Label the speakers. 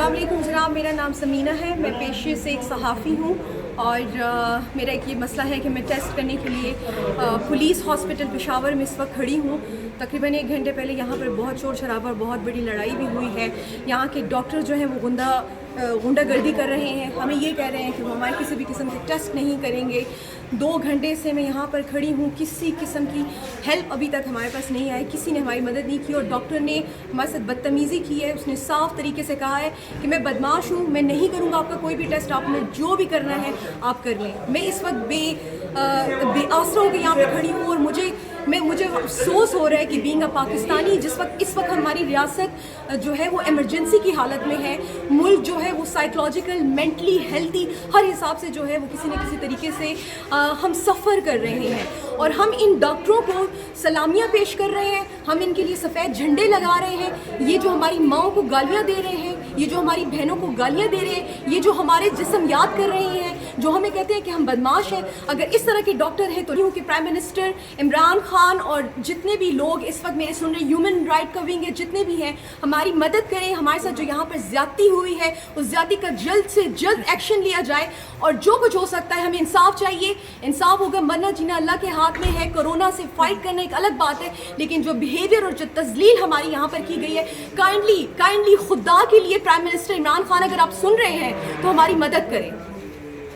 Speaker 1: अस्सलाम वालेकुम जनाब, मेरा नाम समीना है। मैं पेशे से एक सहाफ़ी हूँ और मेरा एक ये मसला है कि मैं टेस्ट करने के लिए पुलिस हॉस्पिटल पेशावर में इस वक्त खड़ी हूँ। तकरीबन 1 घंटे पहले यहाँ पर बहुत शोर शराबा और बहुत बड़ी लड़ाई भी हुई है। यहाँ के डॉक्टर जो हैं वो गुंडागर्दी कर रहे हैं, हमें ये कह रहे हैं कि वो हमारे किसी भी किस्म के टेस्ट नहीं करेंगे। 2 घंटे से मैं यहाँ पर खड़ी हूँ, किसी किस्म की हेल्प अभी तक हमारे पास नहीं आई, किसी ने हमारी मदद नहीं की और डॉक्टर ने हमारे साथ बदतमीज़ी की है। उसने साफ तरीके से कहा है कि मैं बदमाश हूँ, मैं नहीं करूँगा आपका कोई भी टेस्ट, आपने जो भी करना है आप कर लें। मैं इस वक्त बेआसरा होकर यहाँ पर खड़ी हूँ और मुझे अफसोस हो रहा है कि बीइंग अ पाकिस्तानी इस वक्त हमारी रियासत जो है वो इमरजेंसी की हालत में है। मुल्क जो है वो साइकोलॉजिकल, मेंटली, हेल्थी हर हिसाब से जो है वो किसी न किसी तरीके से हम सफ़र कर रहे हैं और हम इन डॉक्टरों को सलामियाँ पेश कर रहे हैं, हम इनके लिए सफ़ेद झंडे लगा रहे हैं। ये जो हमारी माओं को गालियाँ दे रहे हैं, ये जो हमारी बहनों को गालियाँ दे रहे हैं, ये जो हमारे जिस्म याद कर रहे हैं, जो हमें कहते हैं कि हम बदमाश हैं, अगर इस तरह के डॉक्टर हैं तो कि प्राइम मिनिस्टर इमरान खान और जितने भी लोग इस वक्त मेरे सुन रहे ह्यूमन राइट का विंग है, जितने भी हैं, हमारी मदद करें। हमारे साथ जो यहाँ पर ज्यादती हुई है उस ज्यादती का जल्द से जल्द एक्शन लिया जाए और जो कुछ हो सकता है हमें इंसाफ चाहिए। इंसाफ होगा, मरना जीना अल्लाह के हाथ में है। कोरोना से फाइट करना एक अलग बात है, लेकिन जो बिहेवियर और जो तजलील हमारी यहाँ पर की गई है, काइंडली खुदा के लिए प्राइम मिनिस्टर इमरान खान अगर आप सुन रहे हैं तो हमारी मदद करें।